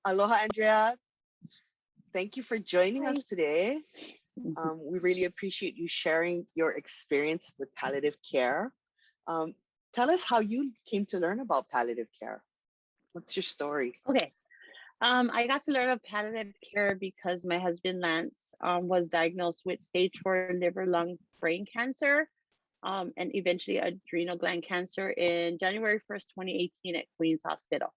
Aloha, Andrea. Thank you for joining Hi. us today. Mhm. We really appreciate you sharing your experience with palliative care. Um, Tell us how you came to learn about palliative care. What's your story? Okay. I got to learn of palliative care because my husband Lance was diagnosed with stage 4 liver, lung, brain cancer, and eventually adrenal gland cancer in January 1st, 2018 at Queen's Hospital.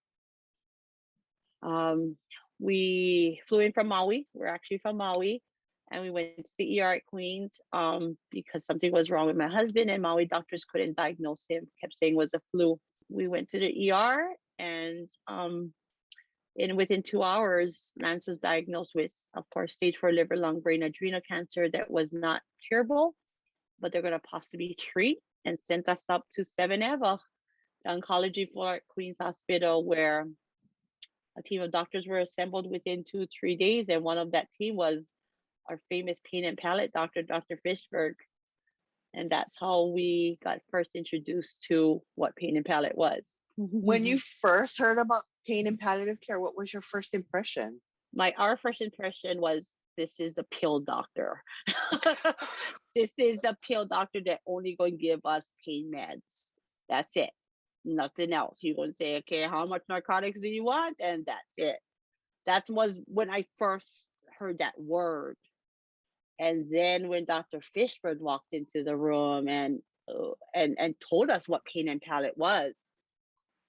Um, we flew in from Maui. We're actually from Maui, and we went to the ER at Queens because something was wrong with my husband, and Maui doctors couldn't diagnose him. Kept saying it was a flu. We went to the ER, and within 2 hours, Lance was diagnosed with, of course, stage 4 liver, lung, brain, adrenal cancer that was not curable, but they're going to possibly treat, and sent us up to 7 Eva, the oncology floor at Queen's Hospital, where a team of doctors were assembled within 2-3 days, and one of that team was our famous pain and palate doctor, Dr. Fishberg. And that's how we got first introduced to what pain and palate was. When you first heard about pain and palliative care, what was your first impression? Our first impression was, this is the pill doctor. This is the pill doctor that only going to give us pain meds. That's it. Nothing else. He's going to say, okay, how much narcotics do you want? And that's it. That was when I first heard that word. And then when Dr. Fishberg walked into the room and told us what pain and palate was,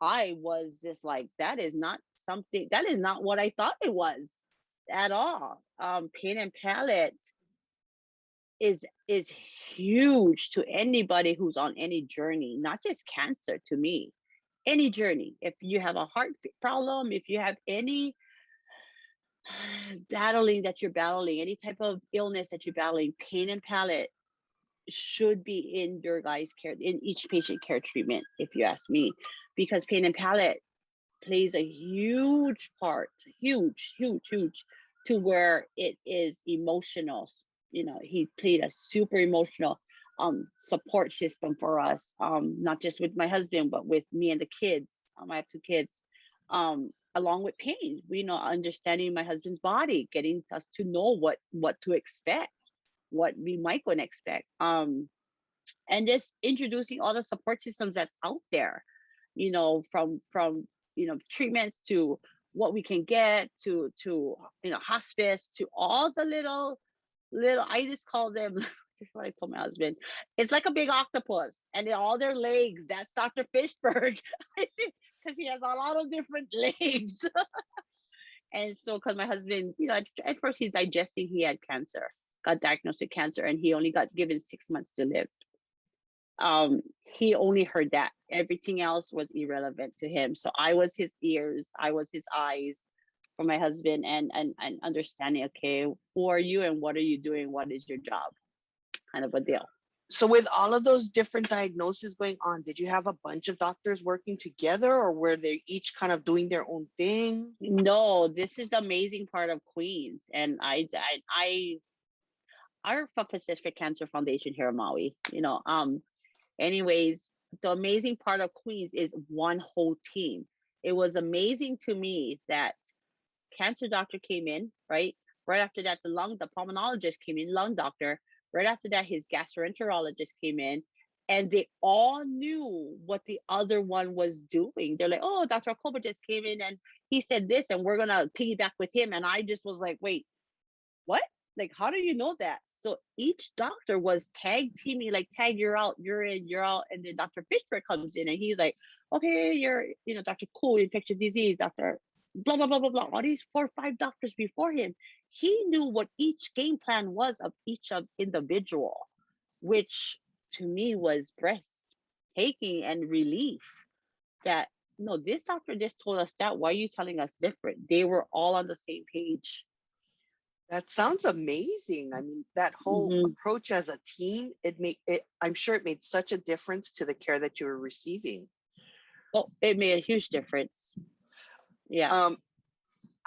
I was just like, that is not what I thought it was at all. Pain and palate is huge to anybody who's on any journey, not just cancer. To me, any journey. If you have a heart problem, if you have any battling, any type of illness that you're battling, pain and palate should be in your guys' care, in each patient care treatment, if you ask me, because pain and palate plays a huge part, huge, to where it is emotional. He played a super emotional support system for us, not just with my husband, but with me and the kids. I have 2 kids. Along with pain, understanding my husband's body, getting us to know what to expect, what we might going to expect, and just introducing all the support systems that's out there, from treatments to what we can get to hospice, to all the little, I just call them, just what I told my husband, it's like a big octopus, and all their legs, that's Dr. Fishberg. Because he has a lot of different legs. And so, because my husband, at first he's digesting, he had cancer, got diagnosed with cancer, and he only got given 6 months to live. He only heard that. Everything else was irrelevant to him. So I was his ears, I was his eyes for my husband, and understanding, okay, who are you and what are you doing? What is your job? Kind of a deal. So with all of those different diagnoses going on, did you have a bunch of doctors working together, or were they each kind of doing their own thing? No, this is the amazing part of Queens. And our Pacific Cancer Foundation here in Maui, anyways, the amazing part of Queens is one whole team. It was amazing to me that cancer doctor came in, right? Right after that, the pulmonologist came in, lung doctor. Right after that, his gastroenterologist came in, and they all knew what the other one was doing. They're like, oh, Dr. Akoba just came in and he said this, and we're going to piggyback with him. And I just was like, wait, what? Like, how do you know that? So each doctor was tag teaming, like, tag, you're out, you're in, you're out. And then Dr. Fishberg comes in and he's like, okay, you're, Dr. Cool, infectious disease, Dr. Blah, blah, blah, blah, blah. All these 4 or 5 doctors before him. He knew what each game plan was of each of individual, which to me was breathtaking and relief that, no, this doctor just told us that. Why are you telling us different? They were all on the same page. That sounds amazing. I mean, that whole approach as a team, I'm sure it made such a difference to the care that you were receiving. Oh, it made a huge difference. Yeah.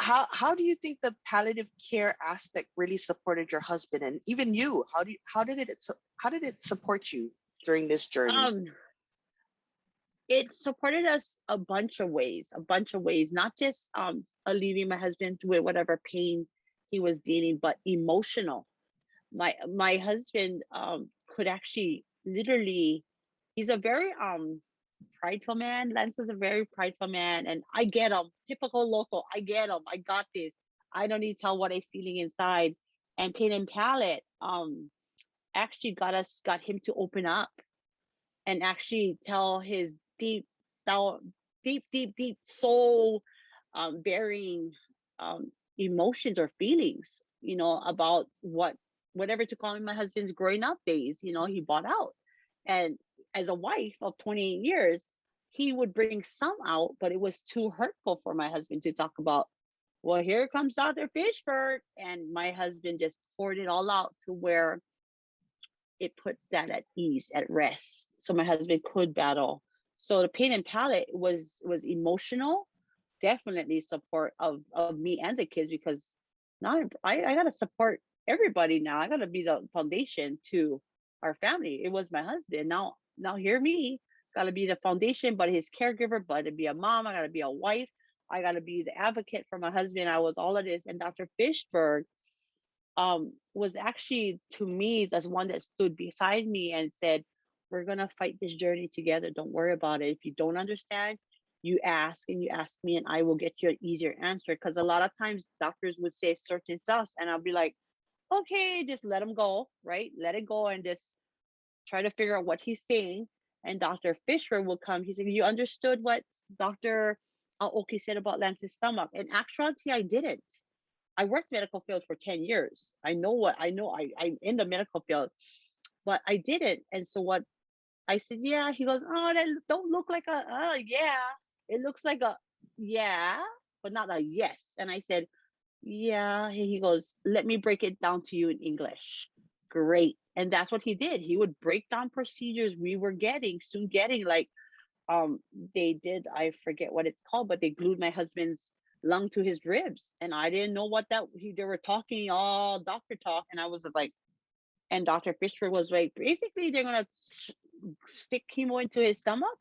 How do you think the palliative care aspect really supported your husband and even you? How did it support you during this journey? it supported us a bunch of ways, not just alleviating my husband with whatever pain he was dealing, but emotional. My husband could actually literally, he's a very prideful man. Lance is a very prideful man, and I get him. Typical local, I get him. I got this. I don't need to tell what I'm feeling inside. And Pain and Palette actually got him to open up and actually tell his deep down, deep soul bearing emotions or feelings, about whatever to call me my husband's growing up days, he bought out. And as a wife of 28 years, he would bring some out, but it was too hurtful for my husband to talk about. Well, here comes Dr. Fishberg. And my husband just poured it all out to where it put that at ease, at rest, so my husband could battle. So the Pain and Palette was emotional, definitely support of me and the kids, because now I gotta support everybody. Now I gotta be the foundation to our family. It was my husband. Now hear me, gotta be the foundation, but his caregiver, but to be a mom, I gotta be a wife, I gotta be the advocate for my husband. I was all of this. And Dr. Fishberg was actually, to me, the one that stood beside me and said, we're going to fight this journey together. Don't worry about it. If you don't understand, you ask, and you ask me, and I will get you an easier answer. Because a lot of times doctors would say certain stuff, and I'll be like, okay, just let him go, right? Let it go and just try to figure out what he's saying. And Dr. Fisher will come. He said, you understood what Dr. Aoki said about Lance's stomach? In actuality, I didn't. I worked medical field for 10 years. I know what I know. I'm in the medical field, but I didn't. And so what I said, yeah, he goes, oh, that don't look like a, yeah. It looks like a, yeah, but not a yes. And I said, yeah. He goes, let me break it down to you in English. Great. And that's what he did. He would break down procedures we were soon getting, like, they did, I forget what it's called, but they glued my husband's lung to his ribs, and I didn't know what they were talking all doctor talk, and I was like, and Dr. Fishberg was like, basically they're gonna stick chemo into his stomach,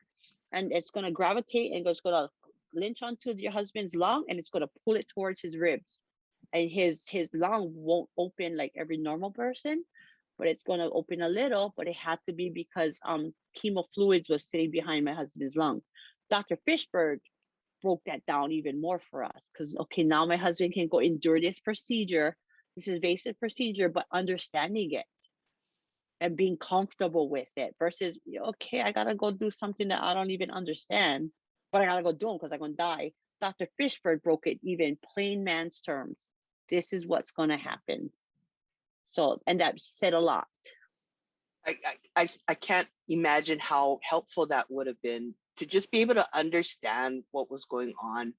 and it's gonna gravitate and it's gonna lynch onto your husband's lung, and it's gonna pull it towards his ribs, and his lung won't open like every normal person, but it's gonna open a little. But it had to be because chemo fluids was sitting behind my husband's lung. Dr. Fishberg broke that down even more for us, because okay, now my husband can go endure this invasive procedure, but understanding it and being comfortable with it, versus, okay, I gotta go do something that I don't even understand, but I gotta go do it because I'm gonna die. Dr. Fishberg broke it even plain man's terms. This is what's gonna happen. So, and that said a lot. I can't imagine how helpful that would have been to just be able to understand what was going on.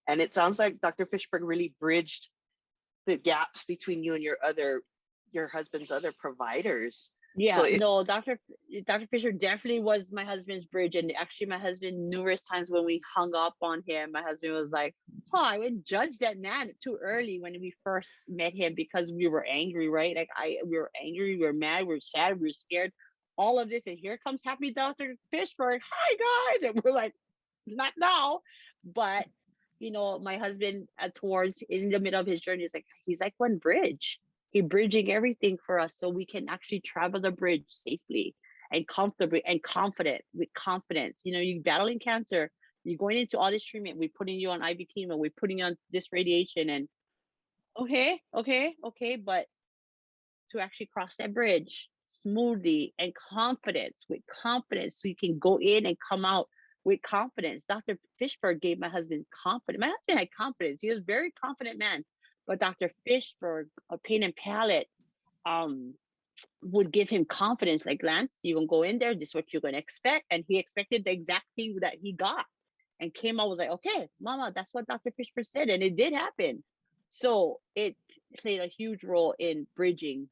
And it sounds like Dr. Fishberg really bridged the gaps between you and your husband's other providers. Yeah, So it, no, Dr. Fisher definitely was my husband's bridge. And actually my husband, numerous times when we hung up on him, my husband was like, oh, I would judge that man too early when we first met him, because we were angry, right? Like we were angry, we were mad, we were sad, we were scared, all of this. And here comes happy Dr. Fishberg. Hi guys. And we're like, not now. But my husband, towards in the middle of his journey, is like, he's like one bridge. He bridging everything for us so we can actually travel the bridge safely and comfortably and with confidence. You battling cancer, you're going into all this treatment, we're putting you on IV chemo, we're putting you on this radiation, and okay, but to actually cross that bridge smoothly and with confidence, so you can go in and come out with confidence. Dr. Fishberg gave my husband confidence. My husband had confidence. He was a very confident man. But Dr. Fishberg, a Pain and Palette, would give him confidence. Like, Lance, you're going to go in there. This is what you're going to expect. And he expected the exact thing that he got. And came out, was like, okay, mama, that's what Dr. Fishberg said. And it did happen. So it played a huge role in bridging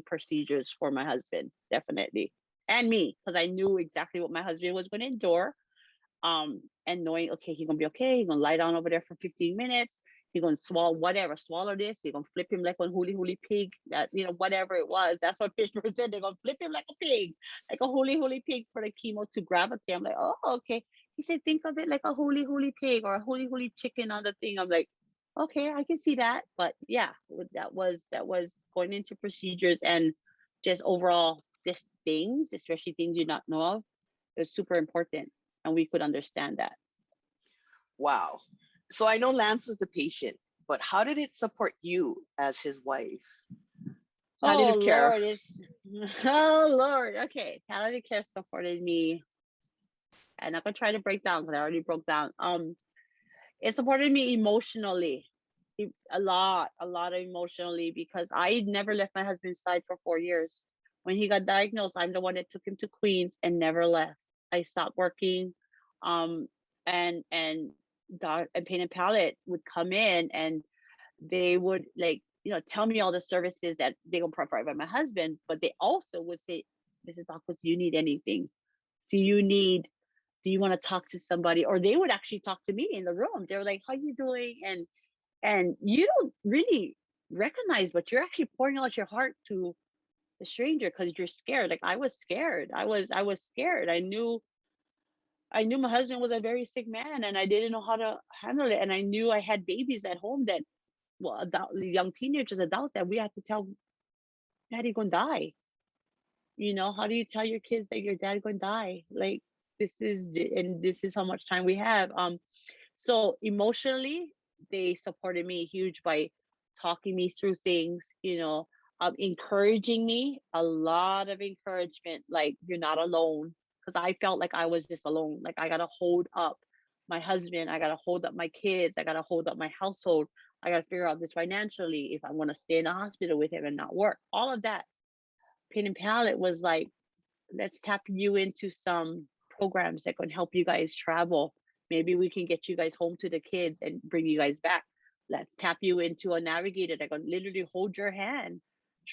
procedures for my husband, definitely. And me, because I knew exactly what my husband was going to endure. And knowing, okay, he's going to be okay. He's going to lie down over there for 15 minutes. You're gonna swallow this. You're gonna flip him like a huli pig. That, whatever it was. That's what Fishburne said. They're gonna flip him like a pig, like a huli pig for the chemo to gravitate. I'm like, oh, okay. He said, think of it like a huli pig or a huli chicken on the thing. I'm like, okay, I can see that. But yeah, that was going into procedures and just overall just things, especially things you not know of, is super important, and we could understand that. Wow. So I know Lance was the patient, but how did it support you as his wife? Oh Palliative care. Lord, oh Lord. Okay, palliative care supported me, and I'm gonna try to break down because I already broke down. It supported me emotionally, a lot emotionally, because I never left my husband's side for 4 years. When he got diagnosed, I'm the one that took him to Queens and never left. I stopped working, and Pain and Palette would come in and they would tell me all the services that they will provide by my husband, but they also would say, Mrs. Bacchus, do you need anything? Do you want to talk to somebody? Or they would actually talk to me in the room. They were like, how you doing? And you don't really recognize, but you're actually pouring out your heart to the stranger because you're scared. Like I was scared. I was scared. I knew my husband was a very sick man and I didn't know how to handle it. And I knew I had babies at home that, well, young teenagers, adults, that we had to tell, daddy gonna die. How do you tell your kids that your dad gonna die? Like this is how much time we have. So emotionally, they supported me huge by talking me through things, encouraging me, a lot of encouragement, like you're not alone. Because I felt like I was just alone. Like I gotta hold up my husband, I gotta hold up my kids, I gotta hold up my household, I gotta figure out this financially if I want to stay in the hospital with him and not work. All of that. Pain and Palette was like, let's tap you into some programs that can help you guys travel. Maybe we can get you guys home to the kids and bring you guys back. Let's tap you into a navigator that can literally hold your hand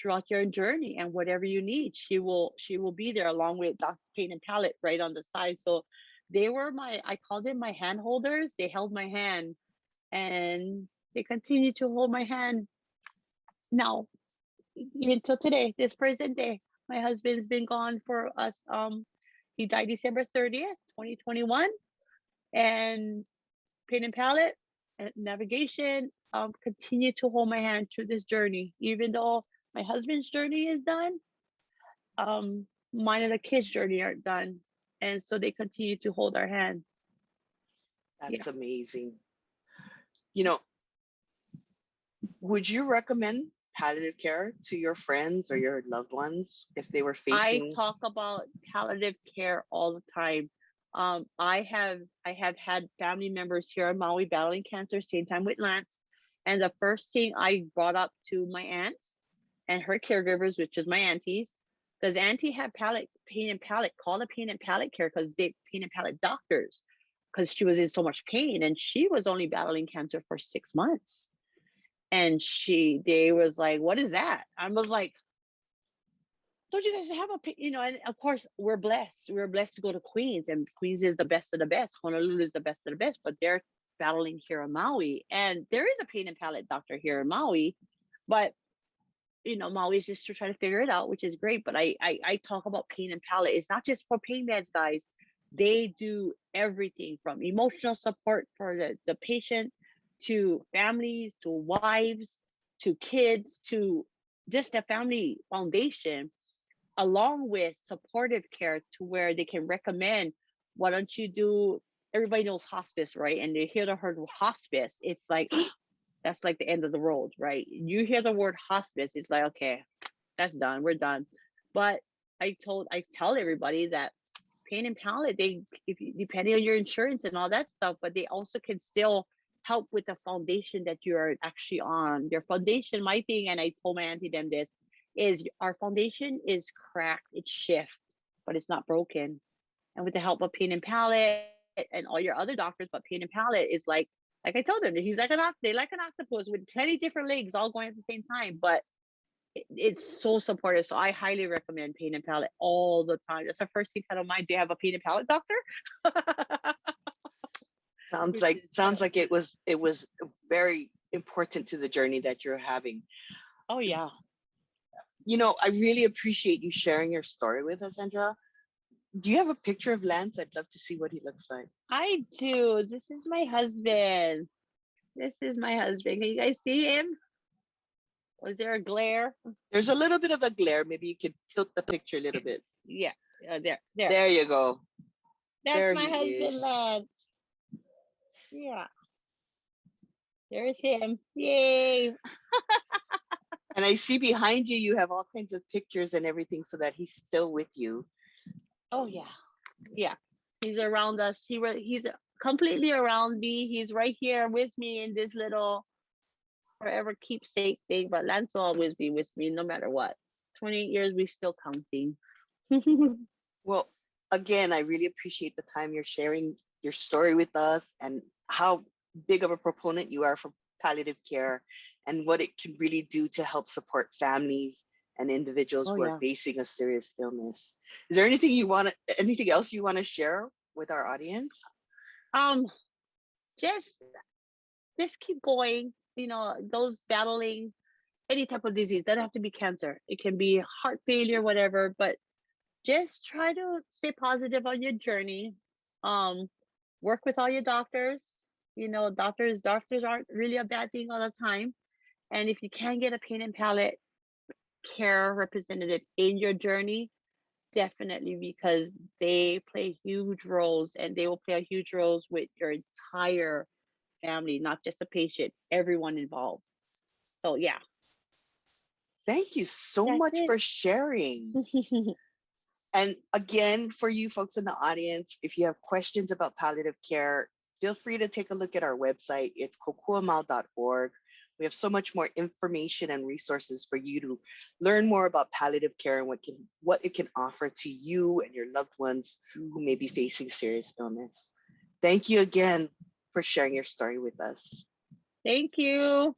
throughout your journey, and whatever you need, she will be there along with Dr. Pain and Palette right on the side. So they were I called them my hand holders. They held my hand and they continue to hold my hand now, even till today, this present day. My husband's been gone for us. He died December 30th, 2021. And Pain and Palette and navigation continue to hold my hand through this journey. Even though my husband's journey is done, mine and the kids' journey aren't done. And so they continue to hold our hand. That's amazing. Would you recommend palliative care to your friends or your loved ones if they were facing? I talk about palliative care all the time. I have had family members here in Maui battling cancer, same time with Lance. And the first thing I brought up to my aunts and her caregivers, which is my aunties, because auntie had pain and palate, called a pain and palate care because they pain and palate doctors, because she was in so much pain and she was only battling cancer for 6 months. And they was like, what is that? I was like, don't you guys have and of course we're blessed. We're blessed to go to Queens, and Queens is the best of the best. Honolulu is the best of the best, but they're battling here in Maui. And there is a pain and palate doctor here in Maui, but Maui is just to try to figure it out, which is great. But I talk about pain and palate. It's not just for pain meds, guys. They do everything from emotional support for the patient, to families, to wives, to kids, to just a family foundation, along with supportive care to where they can recommend, why don't you do, everybody knows hospice, right? And they hear the word hospice, it's like, that's like the end of the road, right? You hear the word hospice, it's like, okay, that's done, we're done. But I tell everybody that pain and palate, depending on your insurance and all that stuff, but they also can still help with the foundation that you are actually on. Your foundation, my thing, and I told my auntie them this, is our foundation is cracked, it's shift, but it's not broken. And with the help of Pain and Palate and all your other doctors, but Pain and Palate is like I told them, he's like they like an octopus with plenty different legs all going at the same time, but it's so supportive. So I highly recommend Pain and Palate all the time. That's the first thing I don't mind. Do you have a Pain and Palate doctor? Sounds like it was very important to the journey that you're having. Oh yeah. You know, I really appreciate you sharing your story with us, Andra. Do you have a picture of Lance? I'd love to see what he looks like. I do. This is my husband. This is my husband. Can you guys see him? Was there a glare? There's a little bit of a glare. Maybe you could tilt the picture a little bit. Yeah. There. There. There you go. That's There my he husband, is. Lance. Yeah. There's him. Yay. And I see behind you, you have all kinds of pictures and everything so that he's still with you. Oh yeah. Yeah. He's around us. He's completely around me. He's right here with me in this little forever keepsake thing. But Lance will always be with me no matter what. 28 years, we still counting. Well, again, I really appreciate the time you're sharing your story with us and how big of a proponent you are for palliative care and what it can really do to help support families and individuals Oh who are yeah. facing a serious illness. Is there anything else you want to share with our audience? Um, just keep going. You know, those battling any type of disease, doesn't have to be cancer. It can be heart failure, whatever, but just try to stay positive on your journey. Um, work with all your doctors. You know, doctors aren't really a bad thing all the time. And if you can get a pain and palate care representative in your journey, definitely, because they play huge roles, and they will play huge roles with your entire family, not just the patient, everyone involved. So yeah, Thank you so that's much it. for sharing. And again, for you folks in the audience, if you have questions about palliative care, feel free to take a look at our website. It's kokuamal.org. We have so much more information and resources for you to learn more about palliative care and what it can offer to you and your loved ones who may be facing serious illness. Thank you again for sharing your story with us. Thank you.